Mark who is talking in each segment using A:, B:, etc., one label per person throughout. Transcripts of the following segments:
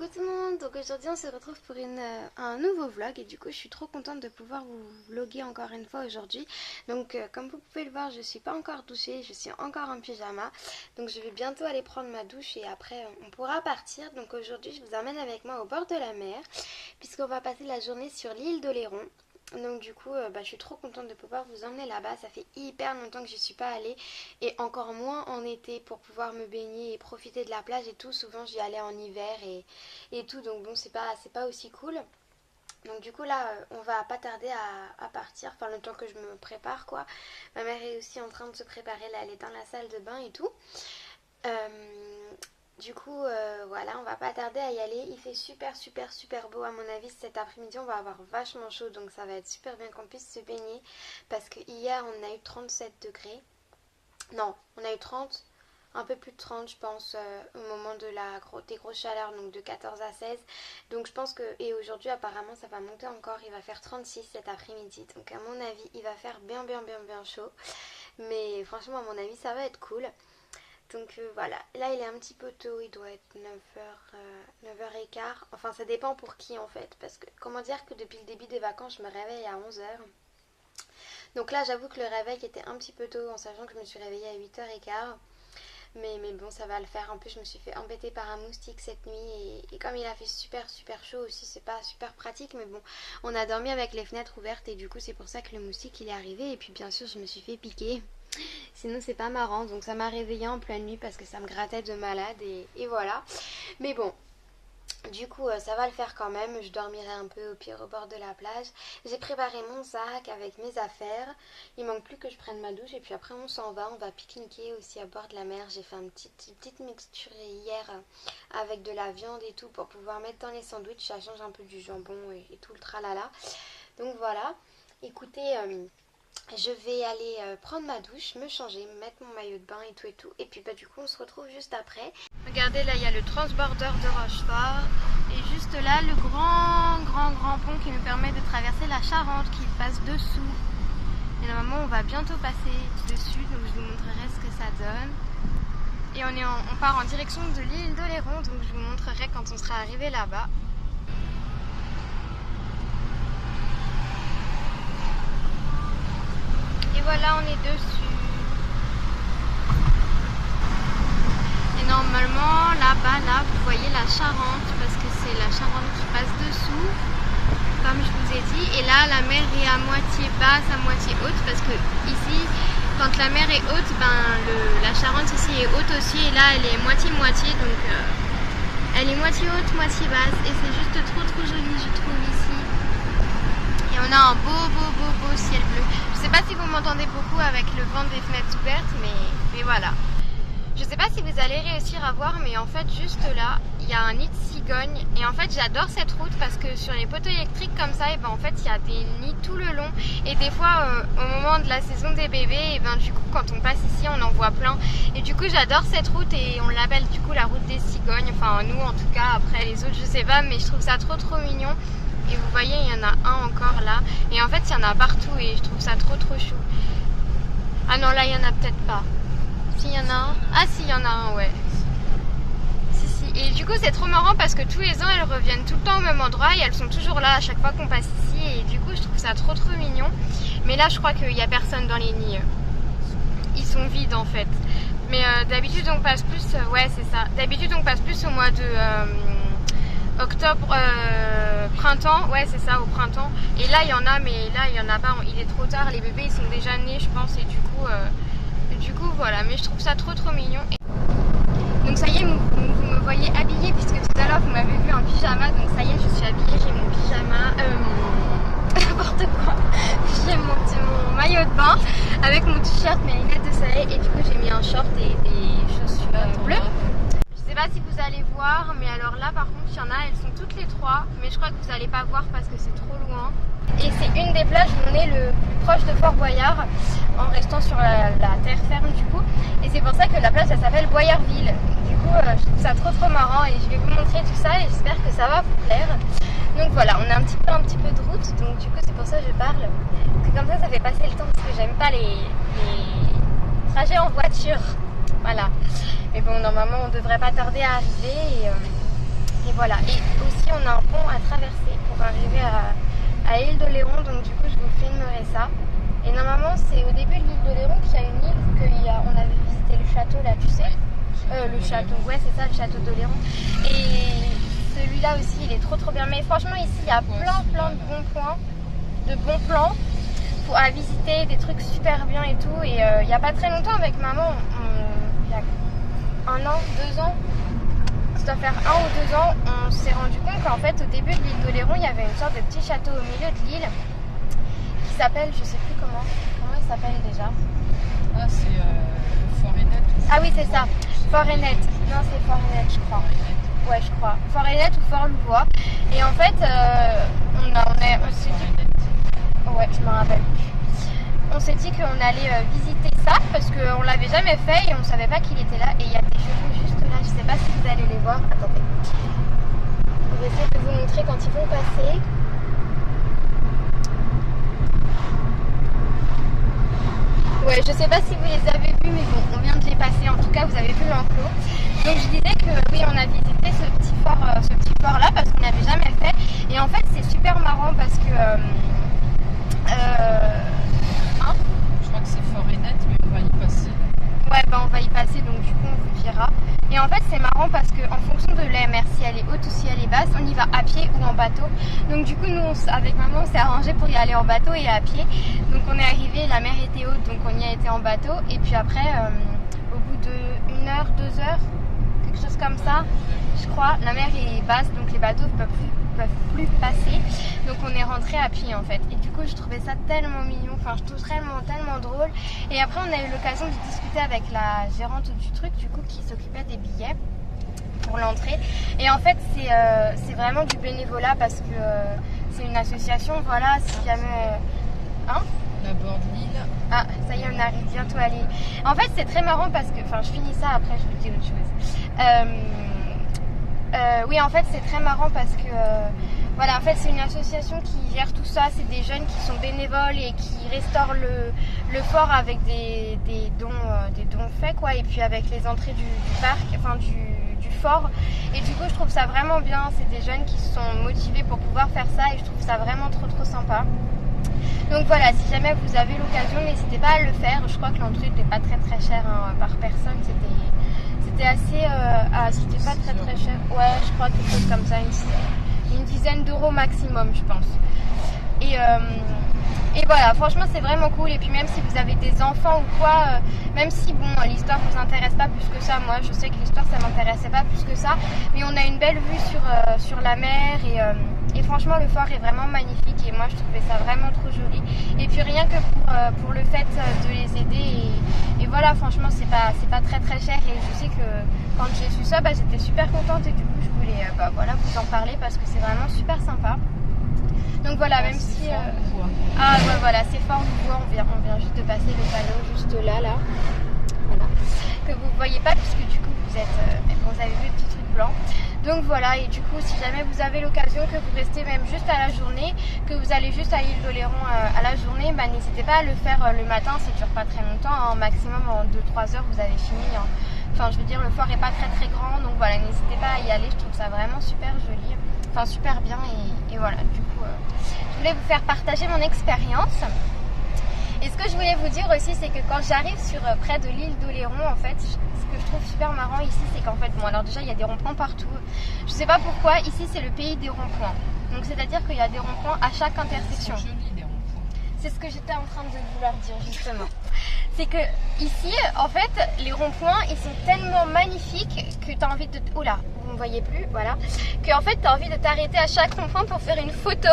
A: Coucou tout le monde, donc aujourd'hui on se retrouve pour un nouveau vlog et du coup je suis trop contente de pouvoir vous vlogger encore une fois aujourd'hui. Donc comme vous pouvez le voir, je suis pas encore douchée, je suis encore en pyjama. Donc je vais bientôt aller prendre ma douche et après on pourra partir. Donc aujourd'hui je vous emmène avec moi au bord de la mer puisqu'on va passer la journée sur l'île d'Oléron. Donc du coup je suis trop contente de pouvoir vous emmener là-bas. Ça fait hyper longtemps que je suis pas allée et encore moins en été pour pouvoir me baigner et profiter de la plage et tout. Souvent j'y allais en hiver et tout, donc bon c'est pas aussi cool. Donc du coup là on va pas tarder à partir, enfin le temps que je me prépare quoi. Ma mère est aussi en train de se préparer là, elle est dans la salle de bain et tout. Du coup voilà, on va pas tarder à y aller. Il fait super beau à mon avis. Cet après-midi on va avoir vachement chaud, donc ça va être super bien qu'on puisse se baigner. Parce que hier on a eu 37 degrés. Non, on a eu 30, un peu plus de 30 je pense au moment de des grosses chaleurs, donc de 14 à 16. Donc je pense que, et aujourd'hui apparemment ça va monter encore, il va faire 36 cet après-midi. Donc à mon avis il va faire bien chaud. Mais franchement à mon avis ça va être cool. Donc voilà, là il est un petit peu tôt, il doit être 9h15, enfin ça dépend pour qui en fait, parce que comment dire que depuis le début des vacances je me réveille à 11h. Donc là j'avoue que le réveil était un petit peu tôt en sachant que je me suis réveillée à 8h15. Mais bon ça va le faire, en plus je me suis fait embêter par un moustique cette nuit et comme il a fait super chaud aussi c'est pas super pratique, mais bon on a dormi avec les fenêtres ouvertes et du coup c'est pour ça que le moustique il est arrivé. Et puis bien sûr je me suis fait piquer. Sinon c'est pas marrant, donc ça m'a réveillée en pleine nuit parce que ça me grattait de malade et voilà. Mais bon, du coup ça va le faire quand même, je dormirai un peu au pire au bord de la plage. J'ai préparé mon sac avec mes affaires, il manque plus que je prenne ma douche et puis après on s'en va, on va pique-niquer aussi à bord de la mer. J'ai fait une petite mixture hier avec de la viande et tout pour pouvoir mettre dans les sandwichs, ça change un peu du jambon et tout le tralala. Donc voilà, écoutez... je vais aller prendre ma douche, me changer, me mettre mon maillot de bain et tout. Et puis du coup on se retrouve juste après. Regardez là il y a le transbordeur de Rochefort. Et juste là le grand pont qui nous permet de traverser la Charente qui passe dessous. Et normalement on va bientôt passer dessus, donc je vous montrerai ce que ça donne. Et on part en direction de l'île d'Oléron, donc je vous montrerai quand on sera arrivé là-bas. Et voilà, on est dessus. Et normalement, là-bas, là, vous voyez la Charente, parce que c'est la Charente qui passe dessous, comme je vous ai dit. Et là, la mer est à moitié basse, à moitié haute, parce que ici, quand la mer est haute, la Charente ici est haute aussi. Et là, elle est moitié-moitié, donc elle est moitié haute, moitié basse. Et c'est juste trop joli, je trouve, ici. Et on a un beau ciel bleu. Je sais pas si vous m'entendez beaucoup avec le vent des fenêtres ouvertes, mais voilà. Je sais pas si vous allez réussir à voir, mais en fait juste là, il y a un nid de cigogne. Et en fait j'adore cette route parce que sur les poteaux électriques comme ça, et en fait il y a des nids tout le long. Et des fois au moment de la saison des bébés, et du coup quand on passe ici on en voit plein. Et du coup j'adore cette route et on l'appelle du coup la route des cigognes. Enfin nous en tout cas, après les autres je sais pas, mais je trouve ça trop mignon. Et vous voyez, il y en a un encore là. Et en fait, il y en a partout et je trouve ça trop chou. Ah non, là, il y en a peut-être pas. Si, il y en a un. Ah si, il y en a un, ouais. Si. Et du coup, c'est trop marrant parce que tous les ans, elles reviennent tout le temps au même endroit. Et elles sont toujours là à chaque fois qu'on passe ici. Et du coup, je trouve ça trop mignon. Mais là, je crois qu'il n'y a personne dans les nids. Ils sont vides, en fait. Mais d'habitude, on passe plus... ouais, c'est ça. D'habitude, on passe plus au mois de... octobre, printemps, ouais c'est ça, au printemps. Et là il y en a, mais là il y en a pas, il est trop tard, les bébés ils sont déjà nés je pense. Et du coup voilà, mais je trouve ça trop mignon. Donc ça y est, vous me voyez habillée puisque tout à l'heure vous m'avez vu en pyjama. Donc ça y est, je suis habillée, j'ai mon pyjama, n'importe quoi. J'ai mon maillot de bain avec mon t-shirt, mes lunettes de soleil et du coup j'ai mis un short et des chaussures bleues. Je sais pas si vous allez voir, mais alors là par contre il y en a, elles sont toutes les trois, mais je crois que vous allez pas voir parce que c'est trop loin. Et c'est une des plages où on est le plus proche de Fort Boyard, en restant sur la terre ferme du coup. Et c'est pour ça que la plage elle s'appelle Boyardville. Du coup je trouve ça trop marrant et je vais vous montrer tout ça et j'espère que ça va vous plaire. Donc voilà, on a un petit peu de route, donc du coup c'est pour ça que je parle. Parce que comme ça fait passer le temps parce que j'aime pas les trajets en voiture. Voilà. Mais bon, normalement on devrait pas tarder à arriver Et voilà. Et aussi on a un pont à traverser pour arriver à l'île d'Oléron. Donc du coup je vous filmerai ça. Et normalement c'est au début de l'île d'Oléron qu'il y a une île on avait visité le château là, tu sais. Le château, ouais c'est ça, le château d'Oléron. Et celui-là aussi il est trop bien. Mais franchement ici il y a plein de bons points, de bons plans à visiter, des trucs super bien et tout. Et il n'y a pas très longtemps avec maman, il y a 1 an, 2 ans, ça doit faire 1 ou 2 ans, on s'est rendu compte qu'en fait au début de l'île d'Oléron il y avait une sorte de petit château au milieu de l'île qui s'appelle, je sais plus comment il s'appelle déjà.
B: Ah c'est Fort-Enette.
A: Ah oui c'est ça, Fort-Enette. Non c'est Fort-Enette je crois. Ouais je crois. Fort-Enette ou Fort-Louvois. Et en fait on s'est dit... Ouais, je me rappelle plus. On s'est dit qu'on allait visiter ça parce qu'on l'avait jamais fait et on savait pas qu'il était là. Et il y a des chevaux juste là, je sais pas si vous allez les voir. Attendez. On va essayer de vous montrer quand ils vont passer. Ouais, je sais pas si vous les avez vus, mais bon, on vient de les passer. En tout cas, vous avez vu l'enclos. Donc je disais que oui, on a visité ce petit fort là parce qu'on n'avait jamais fait. Et en fait, c'est super marrant parce que
B: je crois que c'est Fort-Enette, mais on va y passer.
A: Ouais, bah on va y passer, donc du coup on vous dira. Et en fait c'est marrant parce que en fonction de la mer, si elle est haute ou si elle est basse, on y va à pied ou en bateau. Donc du coup nous avec maman on s'est arrangé pour y aller en bateau et à pied. Donc on est arrivé, la mer était haute, donc on y a été en bateau. Et puis après au bout de 1 heure, 2 heures, quelque chose comme ça, je crois, la mer est basse, donc les bateaux ne peuvent plus passer. Donc on est rentré à pied en fait. Et du coup je trouvais ça tellement mignon, enfin je trouve tellement drôle. Et après on a eu l'occasion de discuter avec la gérante du truc du coup qui s'occupait des billets pour l'entrée. Et en fait c'est vraiment du bénévolat parce que c'est une association, voilà, si jamais... Hein?
B: On aborde l'île.
A: Ah, ça y est, on arrive bientôt à l'île. En fait c'est très marrant parce que, enfin je finis ça après je vous dis autre chose. Oui, en fait, c'est très marrant parce que voilà, en fait, c'est une association qui gère tout ça. C'est des jeunes qui sont bénévoles et qui restaurent le fort avec des dons faits, quoi. Et puis avec les entrées du parc, enfin du fort. Et du coup, je trouve ça vraiment bien. C'est des jeunes qui sont motivés pour pouvoir faire ça et je trouve ça vraiment trop sympa. Donc voilà, si jamais vous avez l'occasion, n'hésitez pas à le faire. Je crois que l'entrée n'était pas très chère hein, par personne. C'était assez... c'était pas très cher. Ouais, je crois quelque chose comme ça, une dizaine d'euros maximum, je pense. Et voilà, franchement, c'est vraiment cool. Et puis même si vous avez des enfants ou quoi, même si bon, l'histoire vous intéresse pas plus que ça, moi je sais que l'histoire ça m'intéressait pas plus que ça, mais on a une belle vue sur la mer et franchement le fort est vraiment magnifique et moi je trouvais ça vraiment trop joli. Et puis rien que pour le fait de les aider et voilà, franchement c'est pas très cher et je sais que quand j'ai su ça, j'étais super contente et du coup je voulais voilà, vous en parler parce que c'est vraiment super sympa. Donc voilà, même si... Ah ouais, voilà, c'est Fort-Louvois, on vient juste de passer le panneau juste là, voilà, que vous voyez pas puisque du coup vous avez vu le petit truc blanc. Donc voilà, et du coup si jamais vous avez l'occasion que vous restez même juste à la journée, que vous allez juste à l'île d'Oléron à la journée, n'hésitez pas à le faire le matin, ça dure pas très longtemps, hein, maximum en 2-3 heures vous avez fini. Hein. Enfin je veux dire, le fort est pas très grand, donc voilà, n'hésitez pas à y aller, je trouve ça vraiment super joli, enfin super bien et voilà, du coup je voulais vous faire partager mon expérience. Et ce que je voulais vous dire aussi, c'est que quand j'arrive près de l'île d'Oléron, en fait, ce que je trouve super marrant ici, c'est qu'en fait, bon alors déjà il y a des ronds-points partout. Je sais pas pourquoi, ici c'est le pays des ronds-points. Donc c'est-à-dire qu'il y a des ronds-points à chaque intersection.
B: C'est joli les ronds-points.
A: C'est ce que j'étais en train de vouloir dire justement. C'est que ici, en fait, les ronds-points, ils sont tellement magnifiques que tu as envie de... Oula, vous ne voyez plus, voilà. Que en fait, tu as envie de t'arrêter à chaque rond-point pour faire une photo.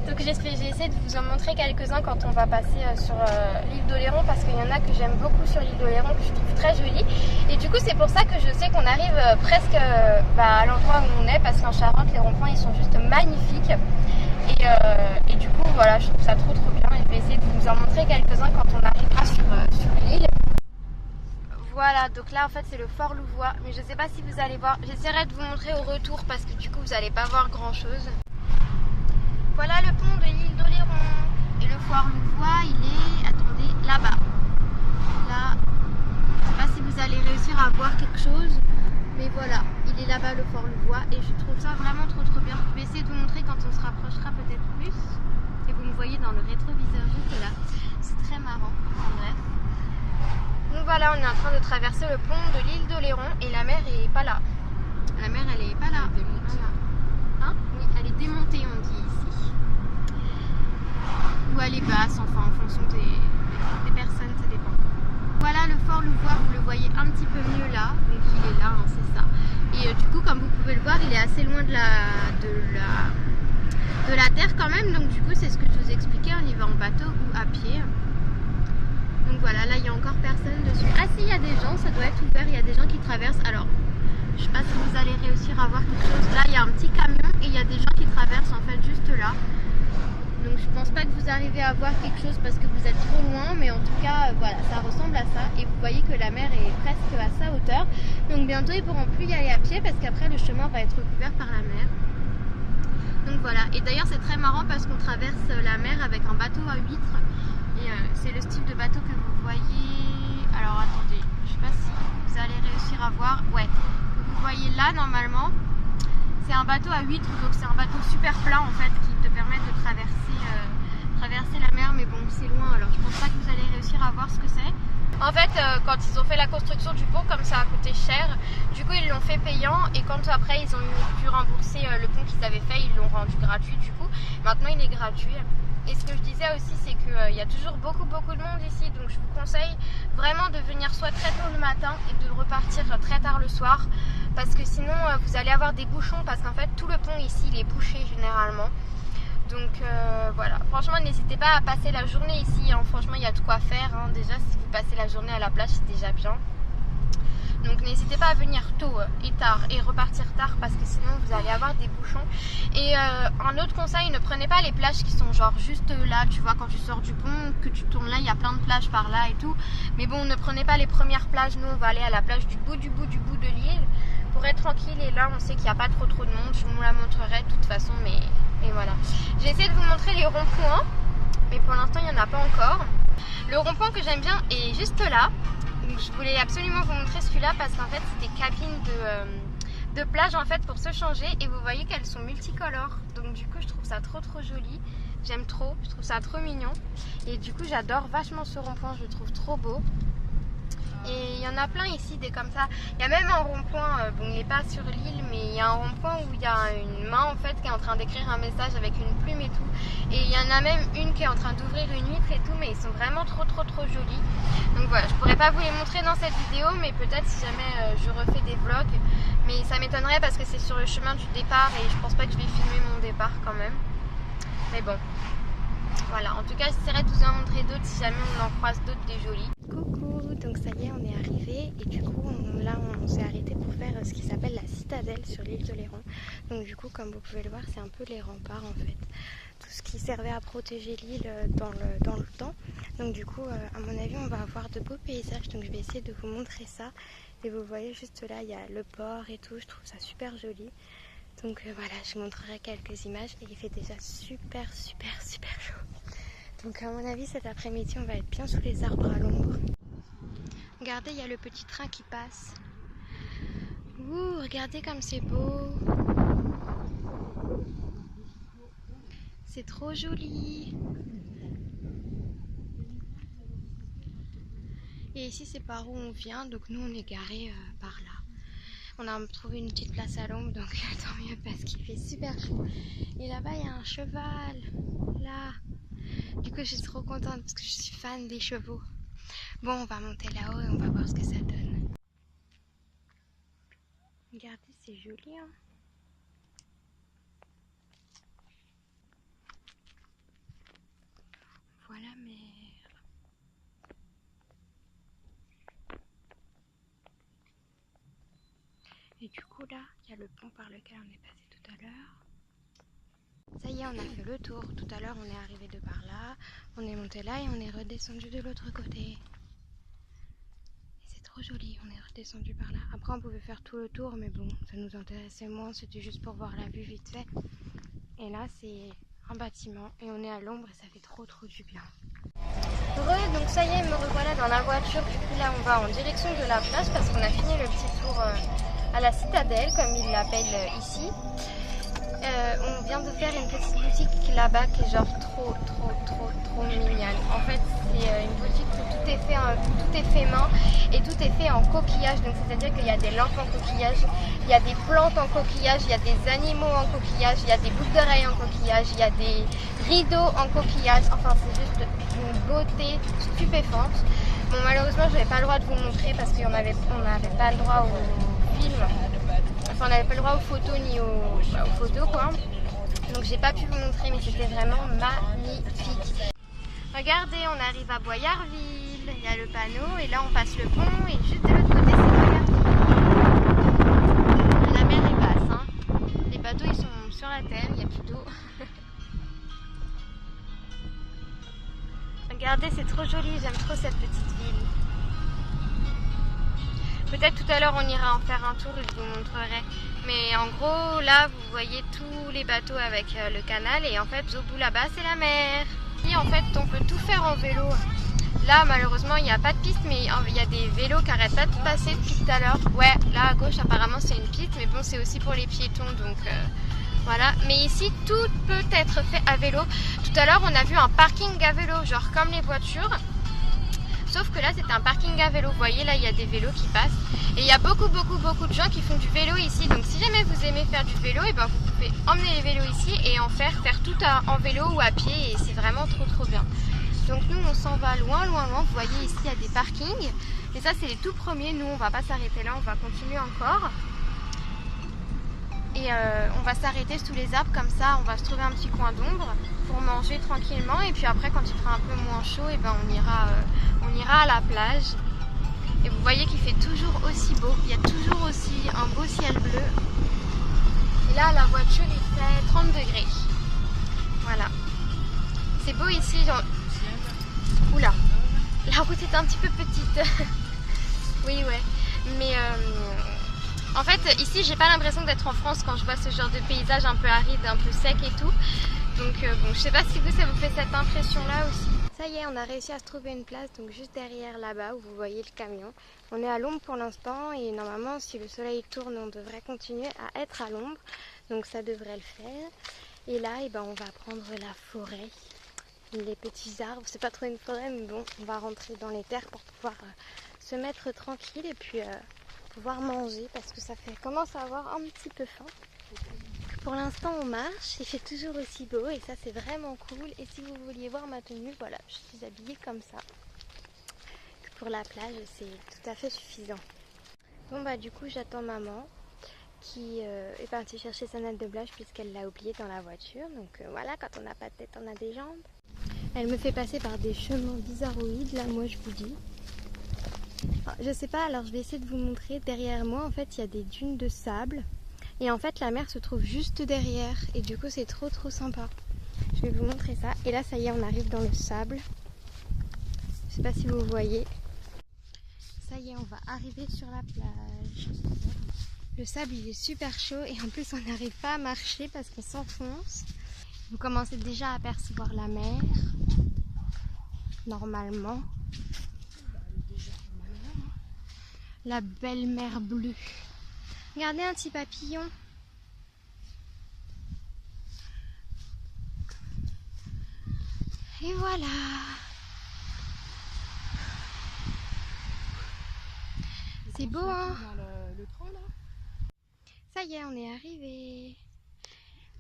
A: Donc j'ai essayé de vous en montrer quelques-uns quand on va passer sur l'île d'Oléron parce qu'il y en a que j'aime beaucoup sur l'île d'Oléron, que je trouve très jolie. Et du coup, c'est pour ça que je sais qu'on arrive presque à l'endroit où on est parce qu'en Charente, les ronds-points, ils sont juste magnifiques. Et du coup voilà, je trouve ça trop bien et je vais essayer de vous en montrer quelques-uns quand on arrivera sur l'île. Voilà, donc là en fait c'est le Fort Louvois, mais je sais pas si vous allez voir, j'essaierai de vous montrer au retour parce que du coup vous allez pas voir grand chose. Voilà le pont de l'île d'Oléron et le Fort Louvois il est, attendez, là-bas. Là, je sais pas si vous allez réussir à voir quelque chose. Mais voilà, il est là-bas le fort Louvois et je trouve ça vraiment trop bien. Je vais essayer de vous montrer quand on se rapprochera peut-être plus. Et vous me voyez dans le rétroviseur juste là. C'est très marrant en bref. Donc voilà, on est en train de traverser le pont de l'île d'Oléron et la mer est pas là. La mer elle est pas là.
B: Elle est démontée.
A: Voilà. Hein? Oui, elle est démontée on dit ici. Ou elle est basse, enfin en fonction des personnes, ça dépend. Voilà le fort Louvois, vous le voyez un petit peu mieux là, donc il est là, hein, c'est ça. Et du coup, comme vous pouvez le voir, il est assez loin de la terre quand même, donc du coup c'est ce que je vous expliquais, on y va en bateau ou à pied. Donc voilà, là il n'y a encore personne dessus. Ah si, il y a des gens, ça doit être ouvert, il y a des gens qui traversent. Alors, je sais pas si vous allez réussir à voir quelque chose. Là il y a un petit camion et il y a des gens qui traversent en fait juste là. Donc je pense pas que vous arrivez à voir quelque chose parce que vous êtes trop loin, mais en tout cas voilà, ça ressemble à ça et vous voyez que la mer est presque à sa hauteur. Donc bientôt ils pourront plus y aller à pied parce qu'après le chemin va être couvert par la mer. Donc voilà, et d'ailleurs c'est très marrant parce qu'on traverse la mer avec un bateau à huîtres et c'est le style de bateau que vous voyez. Alors attendez, je sais pas si vous allez réussir à voir, ouais, que vous voyez là normalement. C'est un bateau à huîtres, donc c'est un bateau super plat en fait qui te permet de traverser la mer, mais bon c'est loin alors je pense pas que vous allez réussir à voir ce que c'est. En fait quand ils ont fait la construction du pont, comme ça a coûté cher, du coup ils l'ont fait payant et quand après ils ont pu rembourser le pont qu'ils avaient fait, ils l'ont rendu gratuit du coup. Maintenant il est gratuit. Et ce que je disais aussi c'est qu'il y a toujours beaucoup de monde ici, donc je vous conseille vraiment de venir soit très tôt le matin et de repartir très tard le soir parce que sinon vous allez avoir des bouchons parce qu'en fait tout le pont ici il est bouché généralement. Donc voilà, franchement n'hésitez pas à passer la journée ici, hein. Franchement il y a de quoi faire, hein. Déjà si vous passez la journée à la plage c'est déjà bien. Donc n'hésitez pas à venir tôt et tard et repartir tard parce que sinon vous allez avoir des bouchons. Et un autre conseil, ne prenez pas les plages qui sont genre juste là, tu vois quand tu sors du pont, que tu tournes là, il y a plein de plages par là et tout. Mais bon, ne prenez pas les premières plages, nous on va aller à la plage du bout de l'île pour être tranquille et là on sait qu'il n'y a pas trop de monde, je vous la montrerai de toute façon mais voilà. J'ai essayé de vous montrer les ronds-points mais pour l'instant il n'y en a pas encore. Le rond-point que j'aime bien est juste là. Donc je voulais absolument vous montrer celui-là parce qu'en fait c'est des cabines de plage en fait pour se changer et vous voyez qu'elles sont multicolores. Donc du coup je trouve ça trop joli. J'aime trop, je trouve ça trop mignon. Et du coup j'adore vachement ce rond-point, je le trouve trop beau. Et il y en a plein ici des comme ça. Il y a même un rond-point, bon il n'est pas sur l'île mais il y a un rond-point où il y a une main en fait qui est en train d'écrire un message avec une plume et tout. Et il y en a même une qui est en train d'ouvrir une huître et tout, mais ils sont vraiment trop jolis. Donc voilà, je pourrais pas vous les montrer dans cette vidéo mais peut-être si jamais je refais des vlogs. Mais ça m'étonnerait parce que c'est sur le chemin du départ et je pense pas que je vais filmer mon départ quand même. Mais bon. Voilà, en tout cas j'essaierai de vous en montrer d'autres si jamais on en croise d'autres des jolis. Coucou, donc ça y est on est arrivé et du coup là on s'est arrêté pour faire ce qui s'appelle la citadelle sur l'île d'Oléron. Donc du coup comme vous pouvez le voir c'est un peu les remparts en fait. Tout ce qui servait à protéger l'île dans le temps. Donc du coup à mon avis on va avoir de beaux paysages, donc je vais essayer de vous montrer ça. Et vous voyez juste là il y a le port et tout, je trouve ça super joli. Donc voilà, je vous montrerai quelques images et il fait déjà super chaud. Donc à mon avis cet après-midi on va être bien sous les arbres à l'ombre. Regardez, il y a le petit train qui passe. Ouh, regardez comme c'est beau. C'est trop joli. Et ici c'est par où on vient, donc nous on est garé par là. On a trouvé une petite place à l'ombre, donc tant mieux parce qu'il fait super chaud. Et là-bas il y a un cheval, là. Du coup je suis trop contente parce que je suis fan des chevaux. Bon, on va monter là-haut et on va voir ce que ça donne. Regardez, c'est joli, hein. Voilà la mer. Et du coup là, il y a le pont par lequel on est passé tout à l'heure. Ça y est, on a fait le tour. Tout à l'heure, on est arrivé de par là, on est monté là et on est redescendu de l'autre côté. Et c'est trop joli, on est redescendu par là. Après, on pouvait faire tout le tour, mais bon, ça nous intéressait moins, c'était juste pour voir la vue vite fait. Et là, c'est un bâtiment et on est à l'ombre et ça fait trop du bien. Donc ça y est, me revoilà dans la voiture. Du coup là on va en direction de la plage parce qu'on a fini le petit tour à la citadelle comme ils l'appellent ici. On vient de faire une petite boutique là-bas qui est genre trop mignonne. En fait c'est une boutique où tout est fait main et tout est fait en coquillage. Donc c'est-à-dire qu'il y a des lampes en coquillage, il y a des plantes en coquillage, il y a des animaux en coquillage, il y a des boucles d'oreilles en coquillage, il y a des rideaux en coquillage. Enfin c'est juste une beauté stupéfiante. Bon malheureusement je n'avais pas le droit de vous montrer parce qu'on n'avait pas le droit au film. Enfin on n'avait pas le droit aux photos ni aux photos quoi. Donc j'ai pas pu vous montrer mais c'était vraiment magnifique. Regardez, on arrive à Boyarville, il y a le panneau et là on passe le pont et juste de l'autre côté c'est Boyarville. La mer est basse, hein. Les bateaux ils sont sur la terre, il n'y a plus d'eau. Regardez, c'est trop joli, j'aime trop cette petite ville. Peut-être tout à l'heure on ira en faire un tour et je vous montrerai. Mais en gros là vous voyez tous les bateaux avec le canal et en fait au bout là-bas c'est la mer. Et en fait on peut tout faire en vélo. Là malheureusement il n'y a pas de piste mais il y a des vélos qui n'arrêtent pas de passer depuis tout à l'heure. Ouais là à gauche apparemment c'est une piste mais bon c'est aussi pour les piétons donc voilà. Mais ici tout peut être fait à vélo. Tout à l'heure on a vu un parking à vélo genre comme les voitures. Sauf que là c'est un parking à vélo, vous voyez là il y a des vélos qui passent et il y a beaucoup de gens qui font du vélo ici. Donc si jamais vous aimez faire du vélo, et ben vous pouvez emmener les vélos ici et en faire tout en vélo ou à pied et c'est vraiment trop bien. Donc nous on s'en va loin, vous voyez ici il y a des parkings et ça c'est les tout premiers, nous on va pas s'arrêter là, on va continuer encore. Et on va s'arrêter sous les arbres comme ça, on va se trouver un petit coin d'ombre pour manger tranquillement et puis après quand il fera un peu moins chaud, et ben on ira à la plage. Et vous voyez qu'il fait toujours aussi beau, il y a toujours aussi un beau ciel bleu. Et là la voiture il fait 30 degrés. Voilà. C'est beau ici, genre... Oula, la route est un petit peu petite. Oui ouais, mais... En fait, ici, j'ai pas l'impression d'être en France quand je vois ce genre de paysage un peu aride, un peu sec et tout. Donc bon, je sais pas si ça vous fait cette impression-là aussi. Ça y est, on a réussi à se trouver une place, donc juste derrière là-bas où vous voyez le camion. On est à l'ombre pour l'instant et normalement, si le soleil tourne, on devrait continuer à être à l'ombre. Donc ça devrait le faire. Et là, eh ben, on va prendre la forêt, les petits arbres. C'est pas trop une forêt, mais bon, on va rentrer dans les terres pour pouvoir se mettre tranquille et puis... pouvoir manger parce que ça commence à avoir un petit peu faim. Pour l'instant on marche, il fait toujours aussi beau et ça c'est vraiment cool. Et si vous vouliez voir ma tenue, voilà, je suis habillée comme ça. Pour la plage c'est tout à fait suffisant. Bon bah du coup j'attends maman qui est partie chercher sa natte de blanche puisqu'elle l'a oubliée dans la voiture. Donc voilà, quand on n'a pas de tête on a des jambes. Elle me fait passer par des chemins bizarroïdes, là moi je vous dis. Je sais pas, alors je vais essayer de vous montrer. Derrière moi en fait il y a des dunes de sable et en fait la mer se trouve juste derrière et du coup c'est trop sympa. Je vais vous montrer ça et là ça y est on arrive dans le sable. Je sais pas si vous voyez. Ça y est on va arriver sur la plage. Le sable il est super chaud et en plus on n'arrive pas à marcher parce qu'on s'enfonce. Vous commencez déjà à apercevoir la mer normalement. La belle mer bleue. Regardez un petit papillon. Et voilà. C'est beau hein. Ça y est, on est arrivé.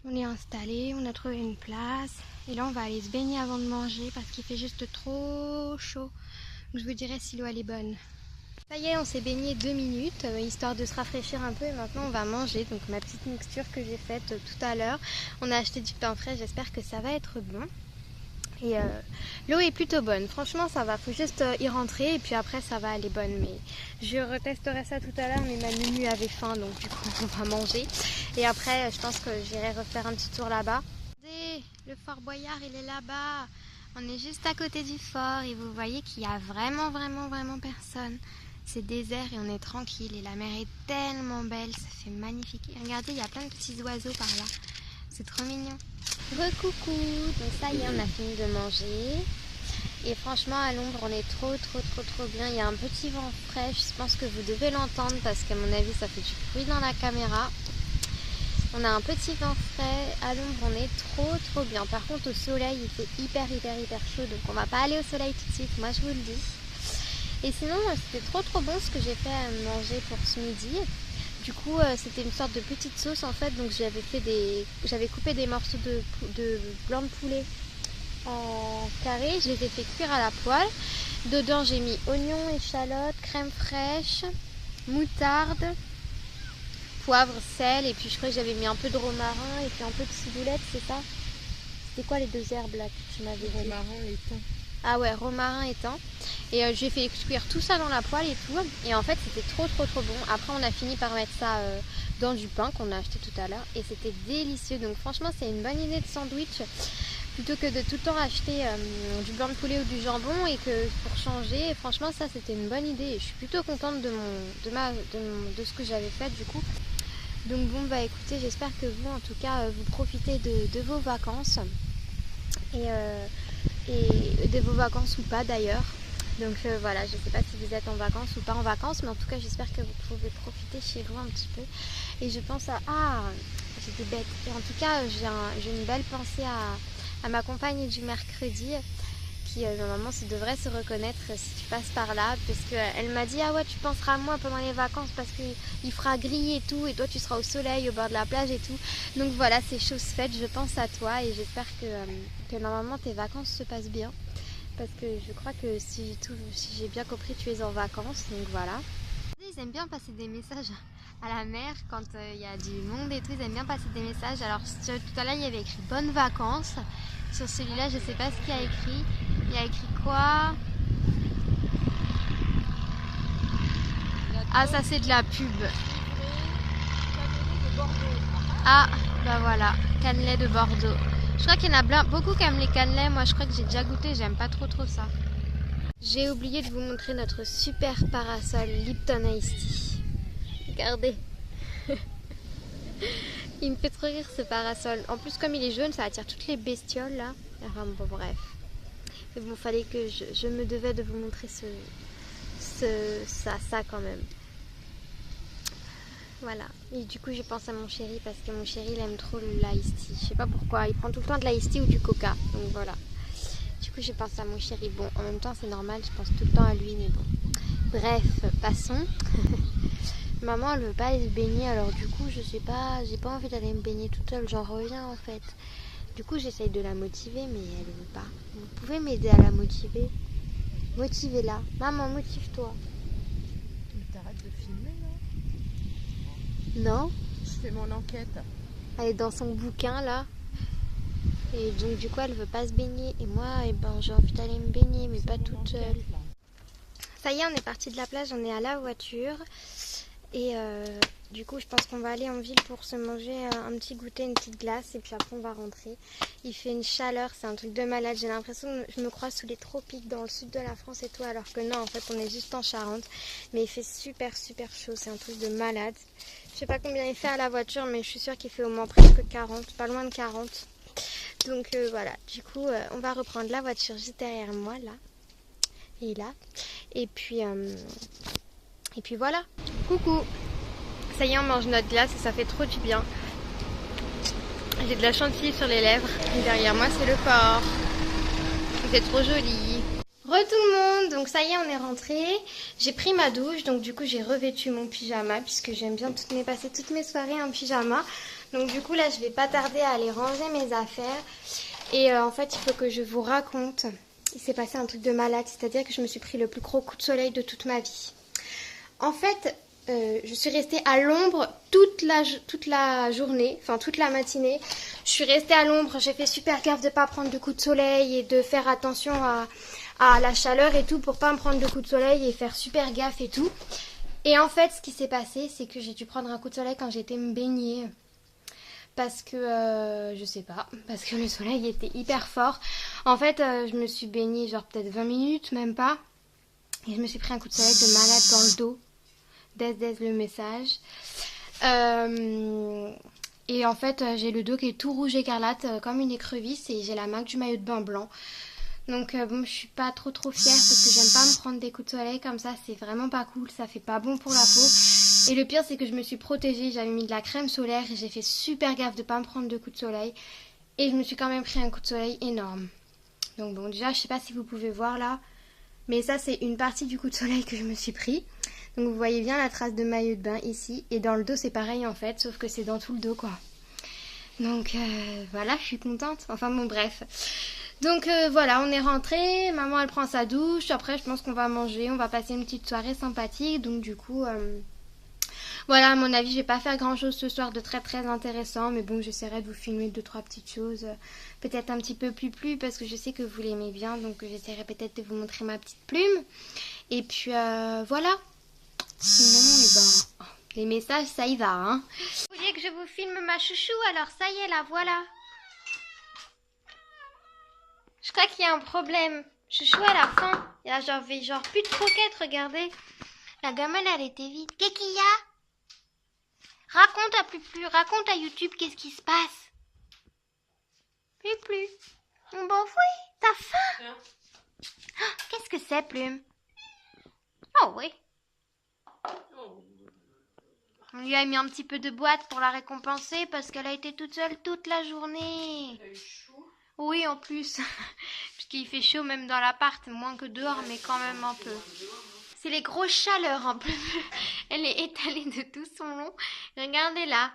A: On est installé, on a trouvé une place. Et là on va aller se baigner avant de manger parce qu'il fait juste trop chaud. Donc je vous dirai si l'eau elle est bonne. Ça y est, on s'est baigné 2 minutes, histoire de se rafraîchir un peu et maintenant on va manger. Donc ma petite mixture que j'ai faite tout à l'heure. On a acheté du pain frais, j'espère que ça va être bon. Et l'eau est plutôt bonne, franchement ça va, faut juste y rentrer et puis après ça va aller bonne. Mais je retesterai ça tout à l'heure, mais ma Mimi avait faim donc du coup on va manger. Et après je pense que j'irai refaire un petit tour là-bas. Regardez, le Fort Boyard il est là-bas. On est juste à côté du fort et vous voyez qu'il y a vraiment personne. C'est désert et on est tranquille et la mer est tellement belle, ça fait magnifique. Et regardez, il y a plein de petits oiseaux par là, c'est trop mignon. Recoucou, donc ça y est, on a fini de manger. Et franchement à l'ombre on est trop bien. Il y a un petit vent frais, je pense que vous devez l'entendre parce qu'à mon avis ça fait du bruit dans la caméra. On a un petit vent frais, à l'ombre on est trop bien. Par contre au soleil il fait hyper chaud, donc on va pas aller au soleil tout de suite, moi je vous le dis. Et sinon c'était trop bon ce que j'ai fait à manger pour ce midi. Du coup c'était une sorte de petite sauce en fait, donc j'avais coupé des morceaux de blanc de poulet en carré, je les ai fait cuire à la poêle. Dedans j'ai mis oignons, échalotes, crème fraîche, moutarde, poivre, sel, et puis je crois que j'avais mis un peu de romarin et puis un peu de ciboulette, c'est ça? C'était quoi les deux herbes là que tu m'avais dit?
B: Romarin et thym.
A: Ah ouais, romarin et thym. Et j'ai fait cuire tout ça dans la poêle et tout. Et en fait c'était trop bon. Après on a fini par mettre ça dans du pain qu'on a acheté tout à l'heure. Et c'était délicieux. Donc franchement c'est une bonne idée de sandwich. Plutôt que de tout le temps acheter du blanc de poulet ou du jambon, et que pour changer, franchement ça c'était une bonne idée. Et je suis plutôt contente de ce que j'avais fait du coup. Donc bon bah écoutez, j'espère que vous en tout cas vous profitez de vos vacances. Et de vos vacances ou pas d'ailleurs. Donc voilà, je sais pas si vous êtes en vacances ou pas en vacances, mais en tout cas j'espère que vous pouvez profiter chez vous un petit peu. Et je pense à... Ah, j'étais bête. Et en tout cas j'ai une belle pensée à ma compagne du mercredi, qui normalement devrait se reconnaître si tu passes par là, parce qu'elle m'a dit ah ouais tu penseras à moi pendant les vacances parce qu'il fera gris et tout, et toi tu seras au soleil au bord de la plage et tout. Donc voilà, c'est chose faite, je pense à toi et j'espère que normalement tes vacances se passent bien, parce que je crois que si j'ai bien compris tu es en vacances, donc voilà. Ils aiment bien passer des messages à la mer quand il y a du monde et tout, ils aiment bien passer des messages. Alors tout à l'heure il y avait écrit bonnes vacances, sur celui-là je sais pas ce qu'il y a écrit. Il y a écrit quoi? Ah ça c'est de la pub. Ah bah voilà, cannelé de Bordeaux. Je crois qu'il y en a beaucoup qui aiment les cannelés, moi je crois que j'ai déjà goûté, j'aime pas trop ça. J'ai oublié de vous montrer notre super parasol Lipton Ice Tea. Regardez. Il me fait trop rire ce parasol. En plus comme il est jaune ça attire toutes les bestioles là. Enfin bon bref. Mais bon fallait que je me devais de vous montrer ça quand même. Voilà. Et du coup je pense à mon chéri parce que mon chéri il aime trop l'ice tea. Je sais pas pourquoi. Il prend tout le temps de l'ice tea ou du coca. Donc voilà. Du coup je pense à mon chéri. Bon en même temps c'est normal, je pense tout le temps à lui, mais bon. Bref, passons. Maman elle veut pas aller se baigner, alors du coup je sais pas, j'ai pas envie d'aller me baigner toute seule, j'en reviens en fait. Du coup j'essaye de la motiver mais elle veut pas. Vous pouvez m'aider à la motiver? Motivez-la. Maman, motive-toi.
B: Mais t'arrêtes de filmer là?
A: Non?
B: Je fais mon enquête.
A: Elle est dans son bouquin là. Et donc du coup elle veut pas se baigner. Et moi j'ai envie d'aller me baigner mais pas toute seule. Ça y est, on est parti de la plage, on est à la voiture. Et du coup je pense qu'on va aller en ville pour se manger un petit goûter, une petite glace, et puis après on va rentrer. Il fait une chaleur, c'est un truc de malade, j'ai l'impression que je me crois sous les tropiques dans le sud de la France et tout, alors que non en fait on est juste en Charente. Mais il fait super chaud, c'est un truc de malade. Je sais pas combien il fait à la voiture mais je suis sûre qu'il fait au moins presque 40, pas loin de 40. Donc voilà, du coup on va reprendre la voiture juste derrière moi là. Et là. Et puis voilà. Coucou. Ça y est, on mange notre glace et ça fait trop du bien. J'ai de la chantilly sur les lèvres. Et derrière moi, c'est le port. C'est trop joli. Re tout le monde. Donc ça y est, on est rentré. J'ai pris ma douche. Donc du coup, j'ai revêtu mon pyjama puisque j'aime bien passer toutes mes soirées en pyjama. Donc du coup, là, je vais pas tarder à aller ranger mes affaires. Et en fait, il faut que je vous raconte. Il s'est passé un truc de malade. C'est-à-dire que je me suis pris le plus gros coup de soleil de toute ma vie. En fait, je suis restée à l'ombre toute la journée, enfin toute la matinée. Je suis restée à l'ombre, j'ai fait super gaffe de ne pas prendre de coups de soleil et de faire attention à la chaleur et tout pour pas me prendre de coups de soleil et faire super gaffe et tout. Et en fait, ce qui s'est passé, c'est que j'ai dû prendre un coup de soleil quand j'étais me baigner. Parce que, je sais pas, parce que le soleil était hyper fort. En fait, je me suis baignée genre peut-être 20 minutes, même pas. Et je me suis pris un coup de soleil de malade dans le dos. Des le message. Et en fait j'ai le dos qui est tout rouge écarlate comme une écrevisse, et j'ai la marque du maillot de bain blanc. Donc bon, je suis pas trop fière parce que j'aime pas me prendre des coups de soleil comme ça, c'est vraiment pas cool, ça fait pas bon pour la peau. Et le pire c'est que je me suis protégée, j'avais mis de la crème solaire et j'ai fait super gaffe de pas me prendre de coups de soleil. Et je me suis quand même pris un coup de soleil énorme. Donc bon, déjà je sais pas si vous pouvez voir là, mais ça c'est une partie du coup de soleil que je me suis pris. Donc vous voyez bien la trace de maillot de bain ici. Et dans le dos c'est pareil en fait, sauf que c'est dans tout le dos quoi. Donc voilà, je suis contente. Enfin bon bref. Donc voilà, on est rentré, maman elle prend sa douche, après je pense qu'on va manger, on va passer une petite soirée sympathique. Donc du coup, voilà, à mon avis je vais pas faire grand chose ce soir de très intéressant. Mais bon, j'essaierai de vous filmer 2-3 petites choses, peut-être un petit peu plus parce que je sais que vous l'aimez bien. Donc j'essaierai peut-être de vous montrer ma petite plume. Et puis voilà. Sinon, les messages ça y va hein. Vous vouliez que je vous filme ma chouchou, alors ça y est la voilà. Je crois qu'il y a un problème. Chouchou à la fin. Il y a genre plus de croquettes, regardez. La gamelle elle était vide. Qu'est-ce qu'il y a? Raconte à plus, raconte à YouTube qu'est-ce qui se passe. Plus. Bon oui, t'as faim. Oh, qu'est-ce que c'est, Plume? Oh oui. On lui a mis un petit peu de boîte pour la récompenser parce qu'elle a été toute seule toute la journée.
B: Elle a eu chaud.
A: Oui, en plus. Puisqu'il fait chaud même dans l'appart, moins que dehors, mais quand même un peu. C'est les grosses chaleurs un peu. Elle est étalée de tout son long. Regardez là.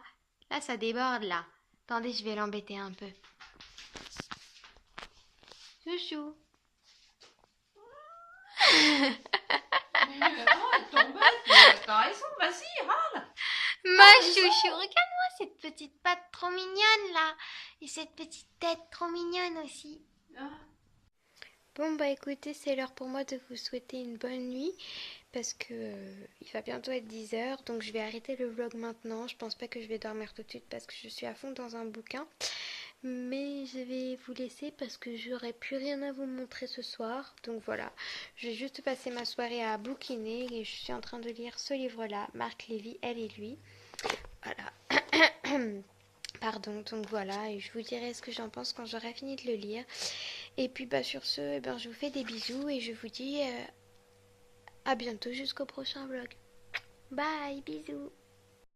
A: Là, ça déborde là. Attendez, je vais l'embêter un peu. Chouchou.
B: T'as raison, vas-y, râle.
A: Ma chouchou, regarde-moi cette petite patte trop mignonne là. Et cette petite tête trop mignonne aussi. Bon bah écoutez, c'est l'heure pour moi de vous souhaiter une bonne nuit parce que il va bientôt être 10h, donc je vais arrêter le vlog maintenant. Je pense pas que je vais dormir tout de suite parce que je suis à fond dans un bouquin. Mais je vais vous laisser parce que j'aurai plus rien à vous montrer ce soir. Donc voilà, je vais juste passer ma soirée à bouquiner et je suis en train de lire ce livre-là, Marc Lévy, Elle et lui. Voilà. Pardon, donc voilà, et je vous dirai ce que j'en pense quand j'aurai fini de le lire. Et puis bah sur ce, je vous fais des bisous et je vous dis à bientôt jusqu'au prochain vlog. Bye, bisous.